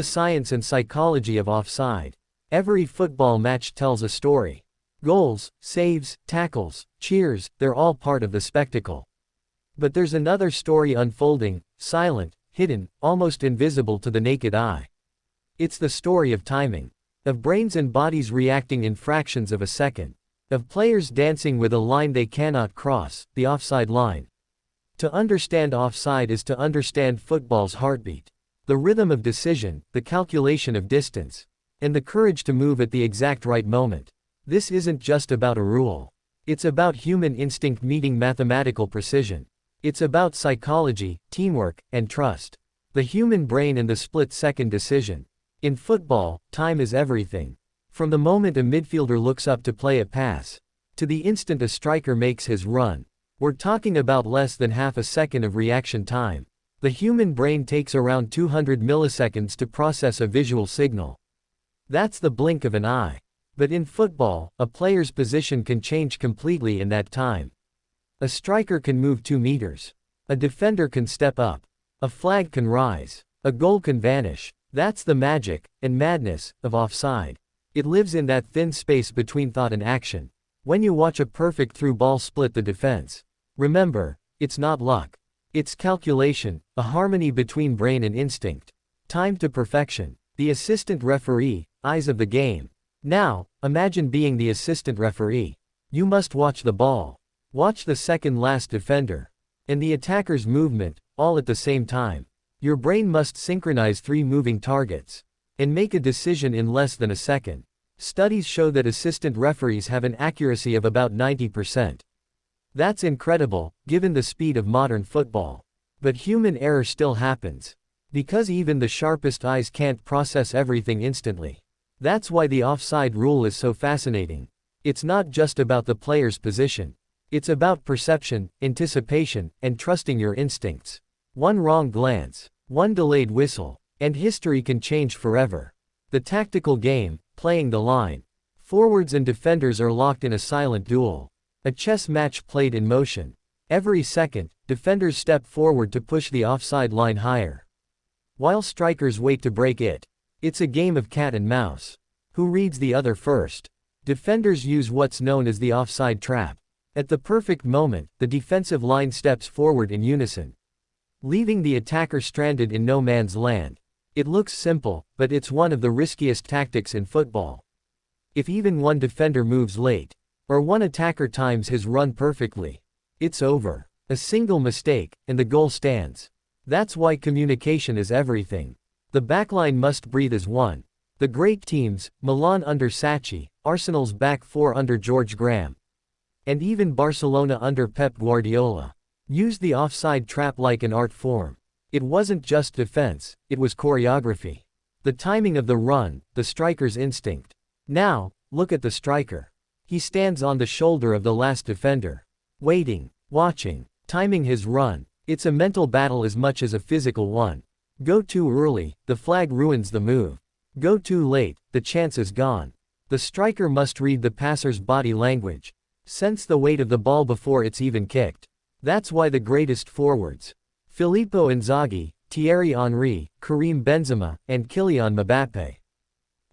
the science and psychology of offside. Every football match tells a story. Goals, saves, tackles, cheers, they're all part of the spectacle. But there's another story unfolding, silent, hidden, almost invisible to the naked eye. It's the story of timing. Of brains and bodies reacting in fractions of a second. Of players dancing with a line they cannot cross, the offside line. To understand offside is to understand football's heartbeat. The rhythm of decision, the calculation of distance, and the courage to move at the exact right moment. This isn't just about a rule. It's about human instinct meeting mathematical precision. It's about psychology, teamwork, and trust. The human brain and the split-second decision. In football, time is everything. From the moment a midfielder looks up to play a pass, to the instant a striker makes his run, we're talking about less than half a second of reaction time. The human brain takes around 200 milliseconds to process a visual signal. That's the blink of an eye. But in football, a player's position can change completely in that time. A striker can move 2 meters. A defender can step up. A flag can rise. A goal can vanish. That's the magic, and madness, of offside. It lives in that thin space between thought and action. When you watch a perfect through ball split the defense, remember, it's not luck. It's calculation, a harmony between brain and instinct. Time to perfection. The assistant referee, eyes of the game. Now, imagine being the assistant referee. You must watch the ball. Watch the second last defender. And the attacker's movement, all at the same time. Your brain must synchronize 3 moving targets. And make a decision in less than a second. Studies show that assistant referees have an accuracy of about 90%. That's incredible, given the speed of modern football. But human error still happens. Because even the sharpest eyes can't process everything instantly. That's why the offside rule is so fascinating. It's not just about the player's position. It's about perception, anticipation, and trusting your instincts. One wrong glance, one delayed whistle, and history can change forever. The tactical game, playing the line. Forwards and defenders are locked in a silent duel. A chess match played in motion. Every second, defenders step forward to push the offside line higher, while strikers wait to break it. It's a game of cat and mouse. Who reads the other first? Defenders use what's known as the offside trap. At the perfect moment, the defensive line steps forward in unison, leaving the attacker stranded in no man's land. It looks simple, but it's one of the riskiest tactics in football. If even one defender moves late, or one attacker times his run perfectly, it's over. A single mistake, and the goal stands. That's why communication is everything. The backline must breathe as one. The great teams, Milan under Sacchi, Arsenal's back 4 under George Graham, and even Barcelona under Pep Guardiola, used the offside trap like an art form. It wasn't just defense, it was choreography. The timing of the run, the striker's instinct. Now, look at the striker. He stands on the shoulder of the last defender, waiting, watching, timing his run. It's a mental battle as much as a physical one. Go too early, the flag ruins the move. Go too late, the chance is gone. The striker must read the passer's body language, sense the weight of the ball before it's even kicked. That's why the greatest forwards, Filippo Inzaghi, Thierry Henry, Karim Benzema, and Kylian Mbappé,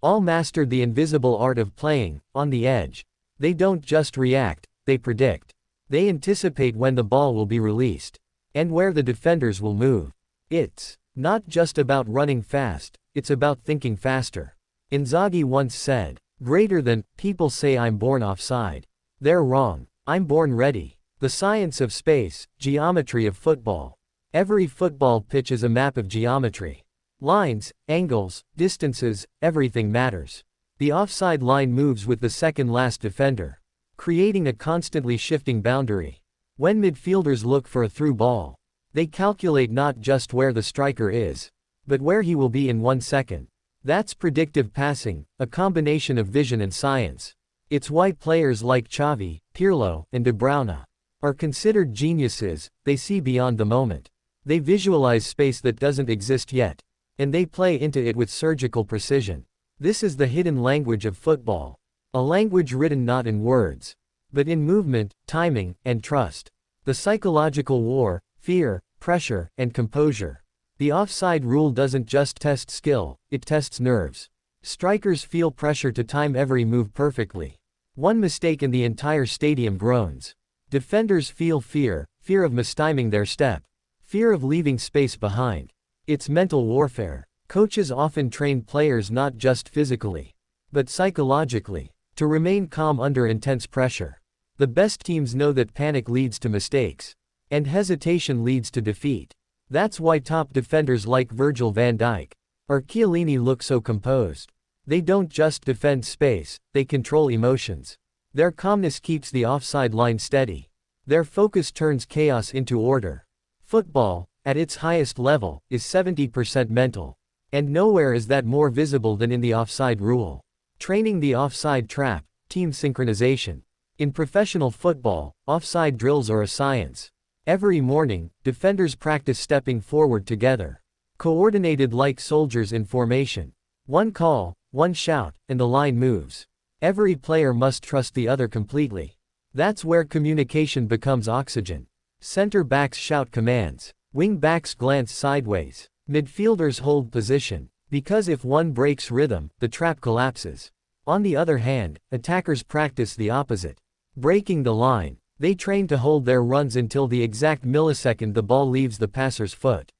all mastered the invisible art of playing on the edge. They don't just react, they predict. They anticipate when the ball will be released, and where the defenders will move. It's not just about running fast, it's about thinking faster. Inzaghi once said, "Greater than, people say I'm born offside. They're wrong. I'm born ready." The science of space, geometry of football. Every football pitch is a map of geometry. Lines, angles, distances, everything matters. The offside line moves with the second last defender, creating a constantly shifting boundary. When midfielders look for a through ball, they calculate not just where the striker is, but where he will be in 1 second. That's predictive passing, a combination of vision and science. It's why players like Xavi, Pirlo, and De Bruyne are considered geniuses. They see beyond the moment. They visualize space that doesn't exist yet, and they play into it with surgical precision. This is the hidden language of football. A language written not in words, but in movement, timing, and trust. The psychological war, fear, pressure, and composure. The offside rule doesn't just test skill, it tests nerves. Strikers feel pressure to time every move perfectly. One mistake and the entire stadium groans. Defenders feel fear of mistiming their step. Fear of leaving space behind. It's mental warfare. Coaches often train players not just physically, but psychologically, to remain calm under intense pressure. The best teams know that panic leads to mistakes, and hesitation leads to defeat. That's why top defenders like Virgil van Dijk or Chiellini look so composed. They don't just defend space, they control emotions. Their calmness keeps the offside line steady. Their focus turns chaos into order. Football, at its highest level, is 70% mental. And nowhere is that more visible than in the offside rule. Training the offside trap, team synchronization. In professional football, offside drills are a science. Every morning, defenders practice stepping forward together, coordinated like soldiers in formation. One call, one shout, and the line moves. Every player must trust the other completely. That's where communication becomes oxygen. Center backs shout commands. Wing backs glance sideways. Midfielders hold position, because if one breaks rhythm, the trap collapses. On the other hand, attackers practice the opposite. Breaking the line, they train to hold their runs until the exact millisecond the ball leaves the passer's foot.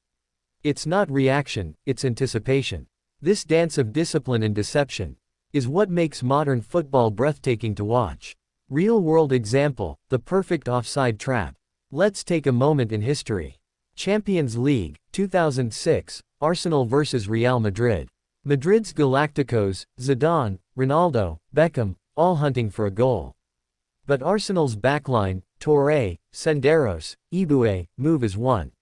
It's not reaction, it's anticipation. This dance of discipline and deception is what makes modern football breathtaking to watch. Real-world example, the perfect offside trap. Let's take a moment in history. Champions League, 2006, Arsenal vs Real Madrid. Madrid's Galacticos, Zidane, Ronaldo, Beckham, all hunting for a goal. But Arsenal's backline, Touré, Senderos, Ibue, move as one.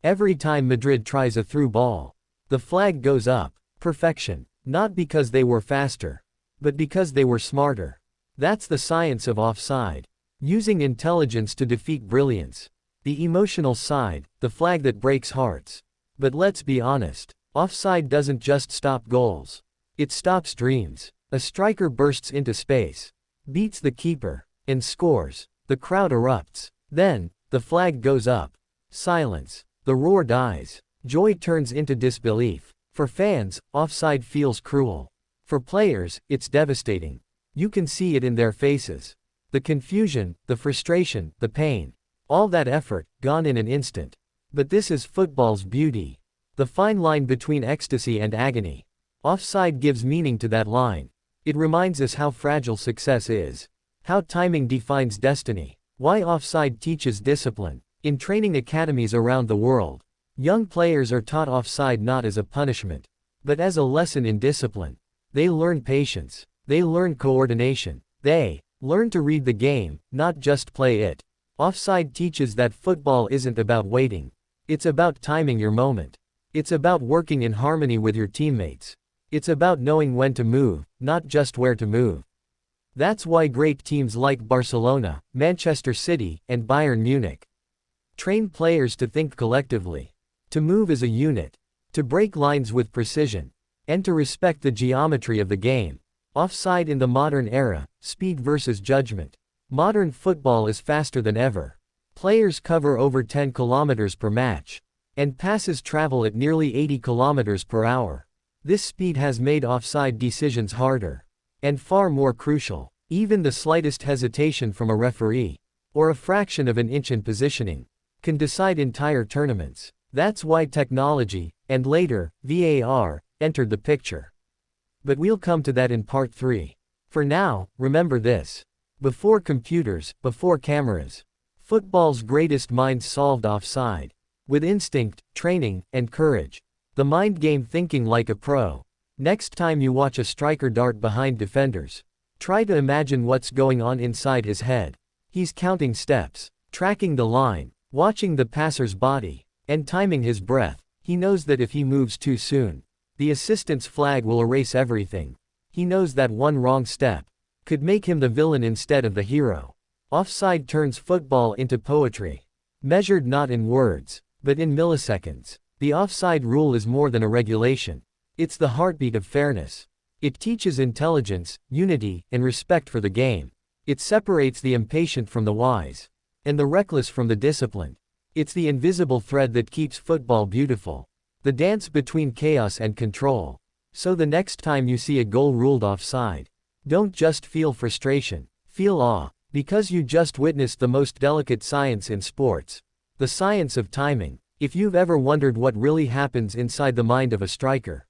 Every time Madrid tries a through ball, the flag goes up. Perfection. Not because they were faster, but because they were smarter. That's the science of offside. Using intelligence to defeat brilliance. The emotional side, the flag that breaks hearts. But let's be honest, offside doesn't just stop goals. It stops dreams. A striker bursts into space, beats the keeper, and scores. The crowd erupts. Then, the flag goes up. Silence. The roar dies. Joy turns into disbelief. For fans, offside feels cruel. For players, it's devastating. You can see it in their faces. The confusion, the frustration, the pain. All that effort, gone in an instant. But this is football's beauty. The fine line between ecstasy and agony. Offside gives meaning to that line. It reminds us how fragile success is. How timing defines destiny. Why offside teaches discipline. In training academies around the world, young players are taught offside not as a punishment, but as a lesson in discipline. They learn patience. They learn coordination. They learn to read the game, not just play it. Offside teaches that football isn't about waiting. It's about timing your moment. It's about working in harmony with your teammates. It's about knowing when to move, not just where to move. That's why great teams like Barcelona, Manchester City, and Bayern Munich train players to think collectively, to move as a unit, to break lines with precision, and to respect the geometry of the game. Offside in the modern era, speed versus judgment. Modern football is faster than ever. Players cover over 10 kilometers per match, and passes travel at nearly 80 kilometers per hour. This speed has made offside decisions harder, and far more crucial. Even the slightest hesitation from a referee, or a fraction of an inch in positioning, can decide entire tournaments. That's why technology, and later, VAR, entered the picture. But we'll come to that in part 3. For now, remember this. Before computers, before cameras, football's greatest minds solved offside. With instinct, training, and courage. The mind game thinking like a pro. Next time you watch a striker dart behind defenders, try to imagine what's going on inside his head. He's counting steps, tracking the line, watching the passer's body, and timing his breath. He knows that if he moves too soon, the assistant's flag will erase everything. He knows that one wrong step could make him the villain instead of the hero. Offside turns football into poetry, measured not in words, but in milliseconds. The offside rule is more than a regulation. It's the heartbeat of fairness. It teaches intelligence, unity, and respect for the game. It separates the impatient from the wise, and the reckless from the disciplined. It's the invisible thread that keeps football beautiful. The dance between chaos and control. So the next time you see a goal ruled offside, don't just feel frustration, feel awe, because you just witnessed the most delicate science in sports. The science of timing. If you've ever wondered what really happens inside the mind of a striker,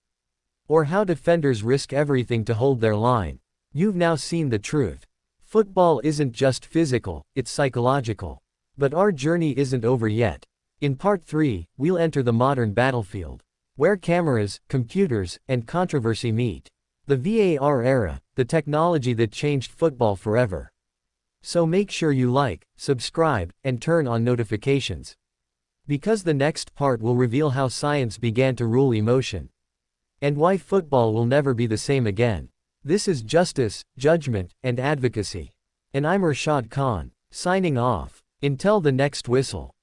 or how defenders risk everything to hold their line, you've now seen the truth. Football isn't just physical, it's psychological. But our journey isn't over yet. In part 3, we'll enter the modern battlefield, where cameras, computers, and controversy meet. The VAR era, the technology that changed football forever. So make sure you like, subscribe, and turn on notifications. Because the next part will reveal how science began to rule emotion. And why football will never be the same again. This is Justice, Judgment, and Advocacy. And I'm Rashad Khan, signing off. Until the next whistle.